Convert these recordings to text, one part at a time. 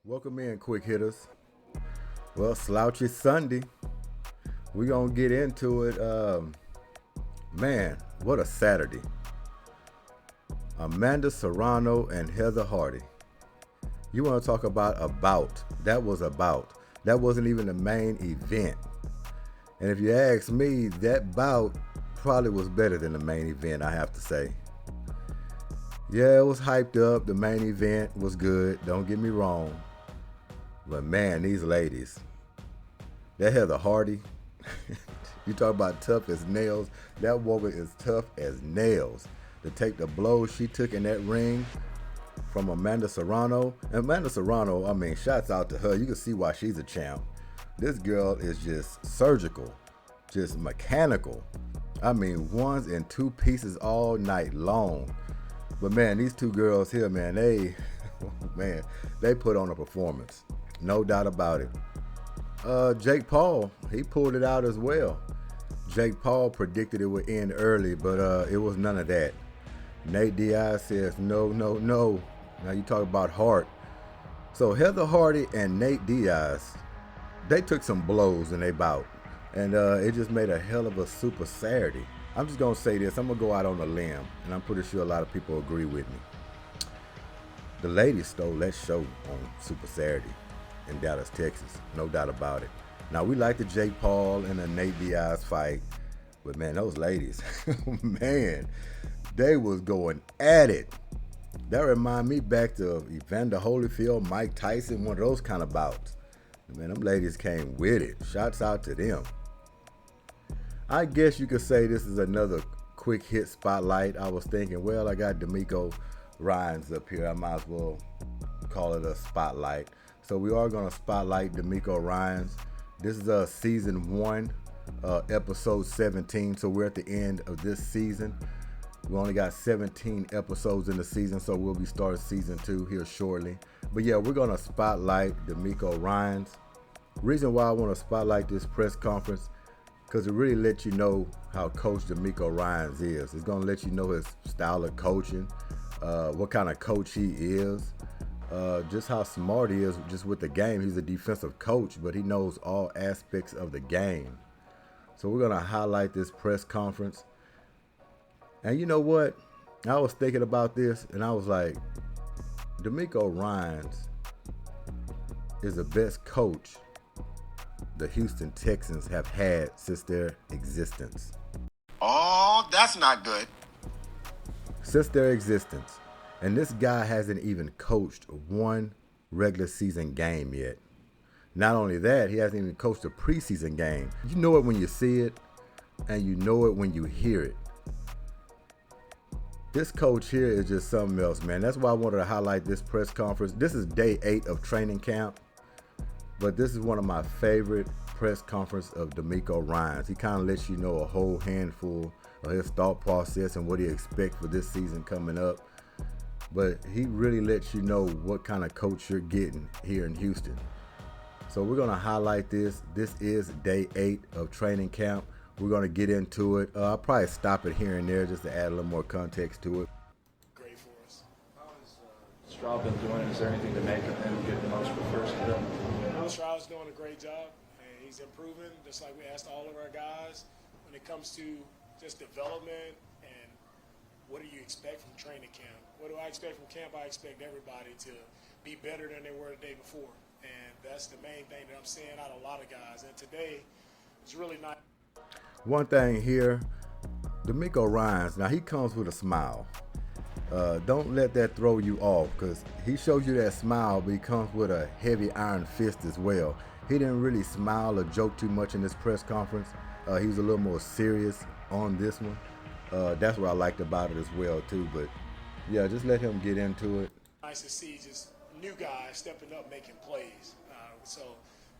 Welcome in, quick hitters. Well, Slouchy Sunday. We're going to get into it. Man, what a Saturday. Amanda Serrano and Heather Hardy. You want to talk about a bout. That was a bout. That wasn't even the main event. And if you ask me, that bout probably was better than the main event, I have to say. Yeah, it was hyped up. The main event was good. Don't get me wrong. But man, these ladies. That Heather Hardy. You talk about tough as nails. That woman is tough as nails. To take the blows she took in that ring from Amanda Serrano. And Amanda Serrano, I mean, shouts out to her. You can see why she's a champ. This girl is just surgical, just mechanical. I mean, ones and two pieces all night long. But man, these two girls here, man, they put on a performance. No doubt about it. Jake Paul, he pulled it out as well. Jake Paul predicted it would end early, but it was none of that. Nate Diaz says, no. Now you talk about heart. So Heather Hardy and Nate Diaz, they took some blows in their bout. And it just made a hell of a Super Saturday. I'm just going to say this. I'm going to go out on a limb, and I'm pretty sure a lot of people agree with me. The ladies stole that show on Super Saturday in Dallas, Texas. No doubt about it. Now, we like the Jake Paul and the Nate Diaz fight, but man, those ladies, man, they was going at it. That remind me back to Evander Holyfield, Mike Tyson, one of those kind of bouts. Man, them ladies came with it. Shouts out to them. I guess you could say this is another quick hit spotlight. I was thinking, well, I got DeMeco Ryans up here. I might as well call it a spotlight. So we are going to spotlight DeMeco Ryans. This is season 1, episode 17. So we're at the end of this season. We only got 17 episodes in the season, so we'll be starting season 2 here shortly. But yeah, we're going to spotlight DeMeco Ryans. Reason why I want to spotlight this press conference, because it really lets you know how Coach DeMeco Ryans is. It's going to let you know his style of coaching, what kind of coach he is, just how smart he is just with the game. He's a defensive coach, but he knows all aspects of the game. So we're going to highlight this press conference. And you know what? I was thinking about this, and I was like, DeMeco Ryans is the best coach the Houston Texans have had since their existence. Oh, that's not good. Since their existence. And this guy hasn't even coached one regular season game yet. Not only that, he hasn't even coached a preseason game. You know it when you see it, and you know it when you hear it. This coach here is just something else, man. That's why I wanted to highlight this press conference. This is day 8 of training camp, but this is one of my favorite press conferences of DeMeco Ryans. He kind of lets you know a whole handful of his thought process and what he expects for this season coming up. But he really lets you know what kind of coach you're getting here in Houston. So we're going to highlight this. This is day 8 of training camp. We're going to get into it. I'll probably stop it here and there just to add a little more context to it. Great for us. How has Stroud been doing? Is there anything to make him get the most first to them? Stroud's doing a great job, and he's improving, just like we asked all of our guys. When it comes to just development and what do you expect from training camp? What do I expect from camp? I expect everybody to be better than they were the day before, and that's the main thing that I'm seeing out of a lot of guys. And today is really nice. One thing here, DeMeco Ryans, now he comes with a smile. Don't let that throw you off, because he shows you that smile, but he comes with a heavy iron fist as well. He didn't really smile or joke too much in this press conference. He was a little more serious on this one. That's what I liked about it as well too. But yeah, just let him get into it. Nice to see just new guys stepping up, making plays. So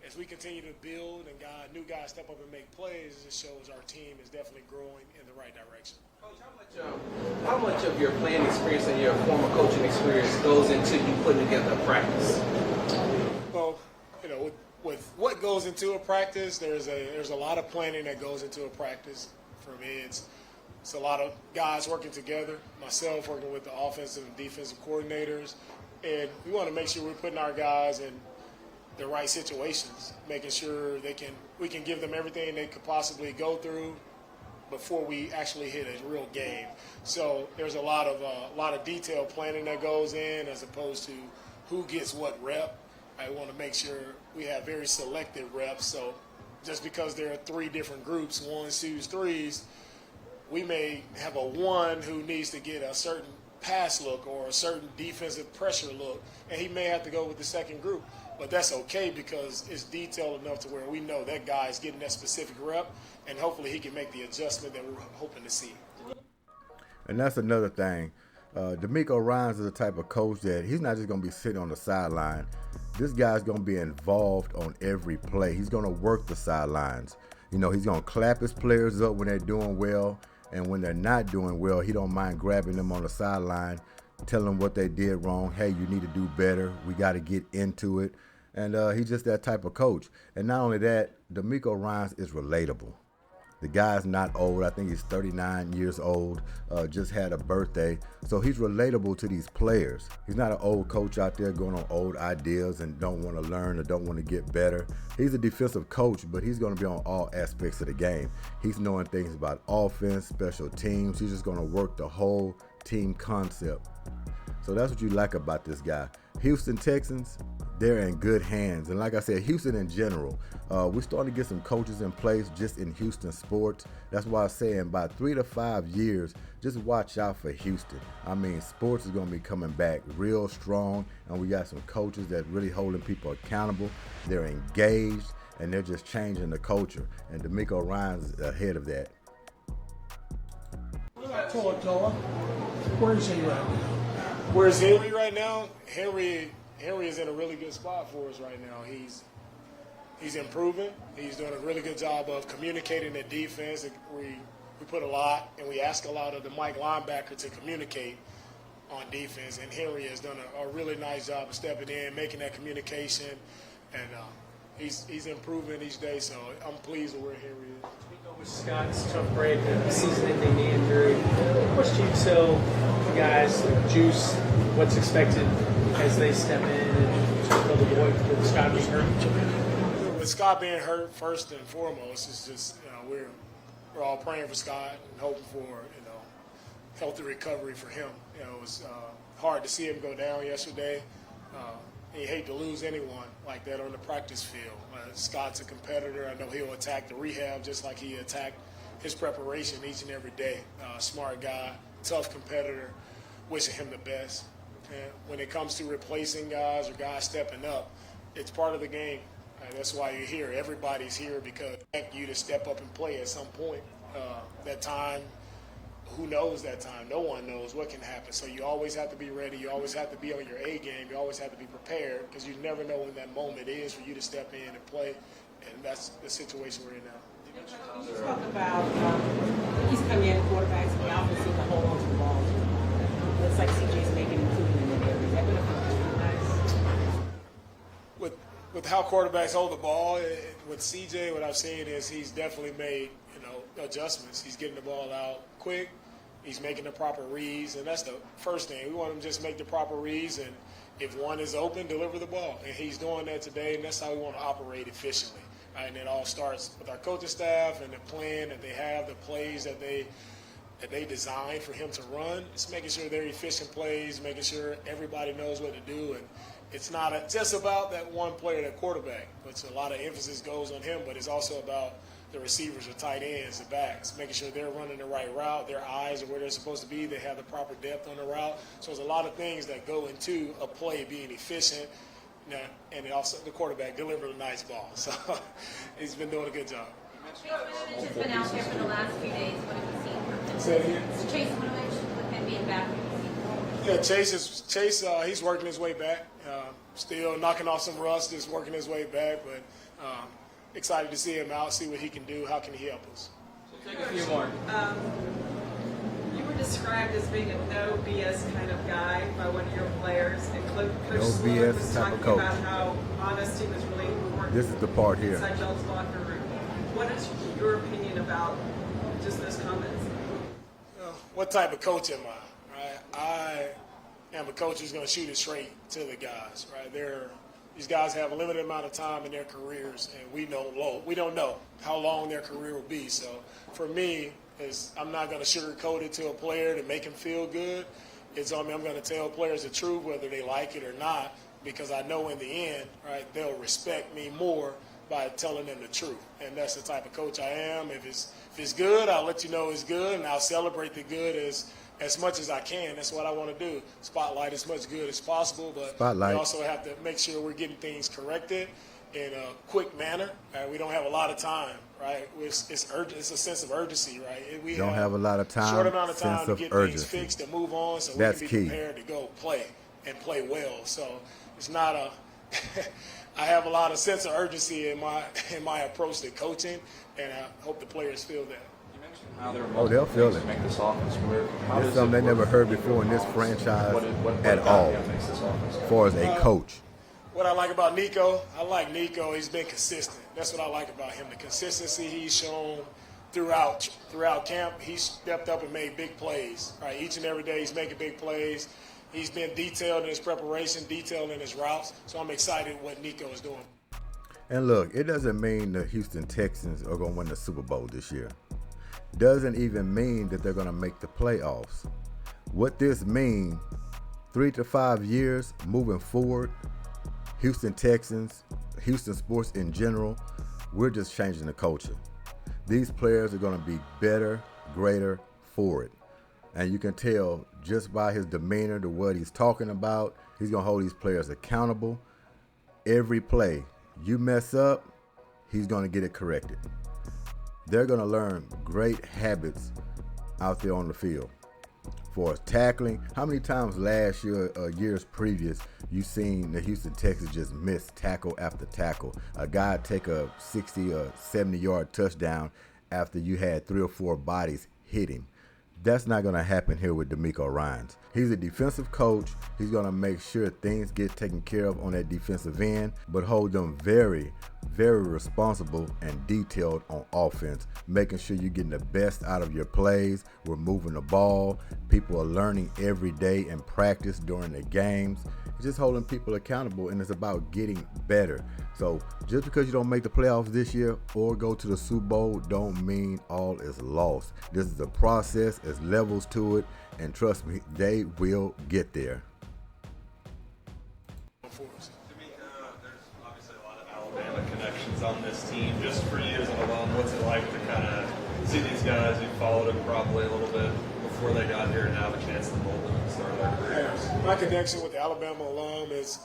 as we continue to build and new guys step up and make plays, it just shows our team is definitely growing in the right direction. Coach, how much of your playing experience and your former coaching experience goes into you putting together a practice? Well, you know, with what goes into a practice, there's a lot of planning that goes into a practice. For me, it's a lot of guys working together, myself working with the offensive and defensive coordinators, And we want to make sure we're putting our guys in the right situations, making sure we can give them everything they could possibly go through before we actually hit a real game. So there's a lot of detailed planning that goes in as opposed to who gets what rep. I want to make sure we have very selective reps. So just because there are 3 different groups, 1s, 2s, 3s, we may have a 1 who needs to get a certain pass look or a certain defensive pressure look, and he may have to go with the second group. But that's okay because it's detailed enough to where we know that guy is getting that specific rep, and hopefully he can make the adjustment that we're hoping to see. And that's another thing. DeMeco Ryans is the type of coach that he's not just going to be sitting on the sideline. This guy's going to be involved on every play. He's going to work the sidelines. You know, he's going to clap his players up when they're doing well, and when they're not doing well, he don't mind grabbing them on the sideline, telling them what they did wrong. Hey, you need to do better. We got to get into it. And he's just that type of coach. And not only that, DeMeco Ryans is relatable. The guy's not old. I think he's 39 years old, just had a birthday. So he's relatable to these players. He's not an old coach out there going on old ideas and don't want to learn or don't want to get better. He's a defensive coach, but he's going to be on all aspects of the game. He's knowing things about offense, special teams. He's just going to work the whole team concept. So that's what you like about this guy. Houston Texans, they're in good hands. And like I said, Houston in general, we're starting to get some coaches in place just in Houston sports. That's why I'm saying about 3 to 5 years, just watch out for Houston. I mean, sports is going to be coming back real strong, and we got some coaches that really holding people accountable. They're engaged, and they're just changing the culture. And DeMeco Ryans is ahead of that. Toa, where's he right now? Where's Henry right now? Henry is in a really good spot for us right now. He's improving. He's doing a really good job of communicating the defense. We put a lot, and we ask a lot of the Mike linebacker to communicate on defense, and Henry has done a really nice job of stepping in, making that communication, and he's improving each day, so I'm pleased with where Henry is. With Scott's tough break, a season-ending knee injury, what do you tell guys like Juice what's expected as they step in and fill the void with Scott being hurt? With Scott being hurt, first and foremost, it's just we're all praying for Scott and hoping for healthy recovery for him. It was hard to see him go down yesterday. And you hate to lose anyone like that on the practice field. Scott's a competitor. I know he'll attack the rehab just like he attacked his preparation each and every day. Smart guy, tough competitor, wishing him the best. And when it comes to replacing guys or guys stepping up, it's part of the game. That's why you're here. Everybody's here because they expect you to step up and play at some point. That time, who knows that time? No one knows what can happen. So you always have to be ready. You always have to be on your A game. You always have to be prepared because you never know when that moment is for you to step in and play. And that's the situation we're in now. Can you talk about he's coming in quarterbacks and we often see the hold on to the ball. Looks like CJ's making including in that area. Is that going to nice? With how quarterbacks hold the ball, with CJ, what I've seen is he's definitely made adjustments. He's getting the ball out quick. He's making the proper reads, and that's the first thing. We want him to just make the proper reads, and if one is open, deliver the ball. And he's doing that today, and that's how we want to operate efficiently. Right? And it all starts with our coaching staff and the plan that they have, the plays that they design for him to run. It's making sure they're efficient plays, making sure everybody knows what to do, and it's not just about that one player, that quarterback. But a lot of emphasis goes on him, but it's also about the receivers, the tight ends, the backs, making sure they're running the right route, their eyes are where they're supposed to be, they have the proper depth on the route. So there's a lot of things that go into a play being efficient, and also the quarterback delivered a nice ball. So he's been doing a good job. Chase Winovich has been out there for the last few days. What have you seen from him? Say it again? Chase Winovich, with him being back, what have you seen? Yeah, Chase, he's working his way back. Still knocking off some rust, just working his way back, but excited to see him out, see what he can do, how can he help us. Take a few more. You were described as being a no BS kind of guy by one of your players, and Coach Sloan was talking about how honesty was really important. This is the part here. Inside y'all's locker room. What is your opinion about just those comments? What type of coach am I? Right? am a coach who's going to shoot it straight to the guys, right? These guys have a limited amount of time in their careers, and we don't know how long their career will be. So for me, I'm not going to sugarcoat it to a player to make him feel good. It's on me. I'm going to tell players the truth, whether they like it or not, because I know in the end, right, they'll respect me more by telling them the truth. And that's the type of coach I am. If it's good, I'll let you know it's good, and I'll celebrate the good as much as I can. That's what I want to do. Spotlight as much good as possible, but we also have to make sure we're getting things corrected in a quick manner. We don't have a lot of time, right? It's urgent. It's a sense of urgency, right? We don't have a lot of time. Short amount of time to get urgency. Things fixed and move on, so That's we can be key. prepared to go play and play well. So it's not a. I have a lot of sense of urgency in my approach to coaching, and I hope the players feel that. You mentioned how they're they'll feel it. to make this offense work. How It's does something it they never work heard for before in this Offseason? franchise What at all, makes this offense as far as a coach. What I like about Nico, he's been consistent. That's what I like about him. The consistency he's shown throughout camp. He's stepped up and made big plays. Right, each and every day he's making big plays. He's been detailed in his preparation, detailed in his routes. So I'm excited what Nico is doing. And look, it doesn't mean the Houston Texans are going to win the Super Bowl this year. Doesn't even mean that they're going to make the playoffs. What this means, 3 to 5 years moving forward, Houston Texans, Houston sports in general, we're just changing the culture. These players are going to be better, greater for it. And you can tell just by his demeanor to what he's talking about, he's going to hold these players accountable. Every play you mess up, he's going to get it corrected. They're going to learn great habits out there on the field. For tackling, how many times last year or years previous you seen the Houston Texans just miss tackle after tackle? A guy take a 60 or 70-yard touchdown after you had 3 or 4 bodies hit him. That's not going to happen here with DeMeco Ryans. He's a defensive coach. He's going to make sure things get taken care of on that defensive end, but hold them very, very responsible and detailed on offense, making sure you're getting the best out of your plays. We're moving the ball. People are learning every day in practice during the games. It's just holding people accountable, and it's about getting better. So just because you don't make the playoffs this year or go to the Super Bowl don't mean all is lost. This is a process. There's levels to it, and trust me, they will get there. DeMeco, there's obviously a lot of Alabama connections on this team. Just for you as an alum, what's it like to kind of see these guys you followed them probably a little bit before they got here and now have a chance to mold them and start their careers? My connection with the Alabama alum it's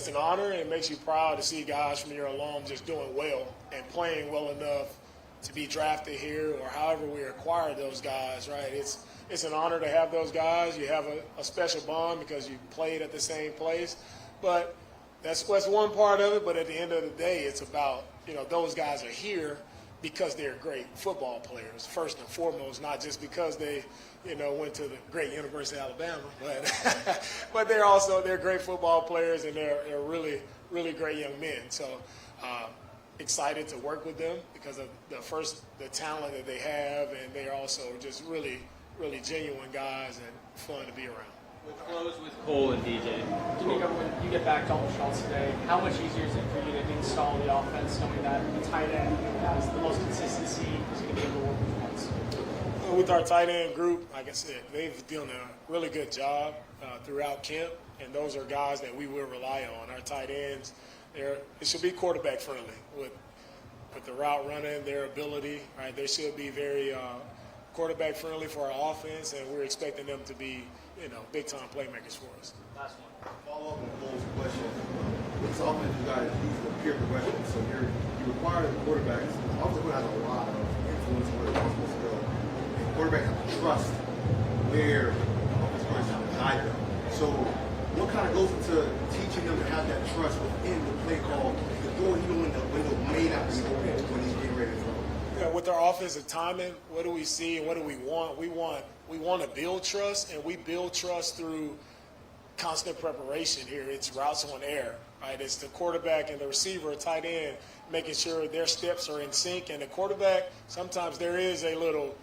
an honor, and it makes you proud to see guys from your alum just doing well and playing well enough to be drafted here, or however we acquired those guys, right? It's an honor to have those guys. You have a special bond because you played at the same place. But that's one part of it. But at the end of the day, it's about, those guys are here because they're great football players, first and foremost, not just because they, went to the great University of Alabama, but they're great football players, and they're really, really great young men. So excited to work with them because of the talent that they have, and they're also just really, really genuine guys and fun to be around. We'll close with Cole and DJ. DeMeco, when you get back to Alton Schultz today, how much easier is it for you to install the offense, knowing that the tight end has the most consistency, is going to be able to work with once? With our tight end group, like I said, they've done a really good job throughout camp, and those are guys that we will rely on. Our tight ends, it should be quarterback friendly with the route running, their ability, right? They should be very quarterback friendly for our offense, and we're expecting them to be, big time playmakers for us. Last one. Follow up on Cole's question. With this offense, you guys use the peer progression. So you require the quarterbacks. Offense has a lot of influence on where the offense supposed to go. And quarterbacks have to trust where the offense is going to guide them. So what kind of goes into teaching them to have that trust within the play call? The door even when the window may not be open when he's getting ready to throw. With our offensive timing, what do we see and what do we want? We want to build trust, and we build trust through constant preparation here. It's routes on air, right? It's the quarterback and the receiver, tight end, making sure their steps are in sync. And the quarterback, sometimes there is a little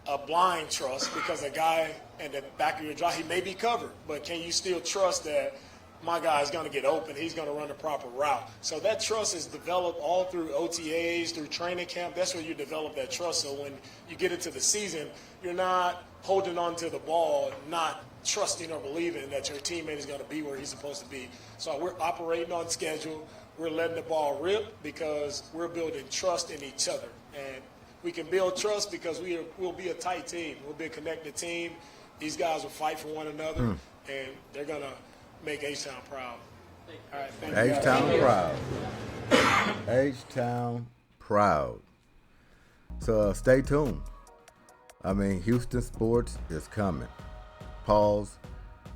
a blind trust because a guy in the back of your drive, he may be covered, but can you still trust that my guy is going to get open, he's going to run the proper route? So that trust is developed all through OTAs, through training camp. That's where you develop that trust. So when you get into the season, you're not holding on to the ball, not trusting or believing that your teammate is going to be where he's supposed to be. So we're operating on schedule. We're letting the ball rip because we're building trust in each other. And we can build trust because we'll be a tight team. We'll be a connected team. These guys will fight for one another, and they're going to make H-Town proud. All right, thank you. H-Town proud. H-Town proud. So stay tuned. I mean, Houston sports is coming. Pause.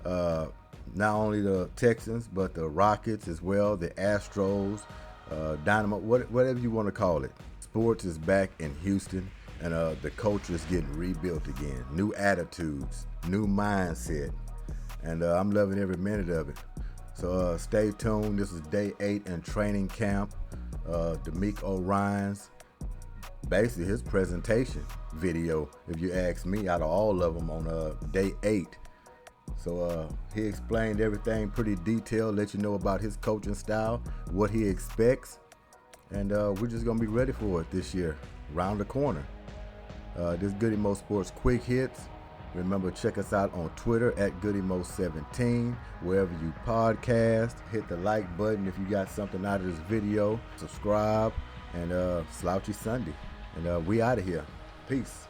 Not only the Texans, but the Rockets as well, the Astros, Dynamo, whatever you want to call it. Sports is back in Houston, and the culture is getting rebuilt again. New attitudes, new mindset, and I'm loving every minute of it. So stay tuned. This is day 8 in training camp. DeMeco Ryans, basically his presentation video, if you ask me, out of all of them on day 8. So he explained everything pretty detailed, let you know about his coaching style, what he expects, and we're just going to be ready for it this year, round the corner. This Goodymo Sports Quick Hits. Remember, check us out on Twitter at Goodymo17, wherever you podcast. Hit the like button if you got something out of this video. Subscribe, and Slouchy Sunday. And we out of here. Peace.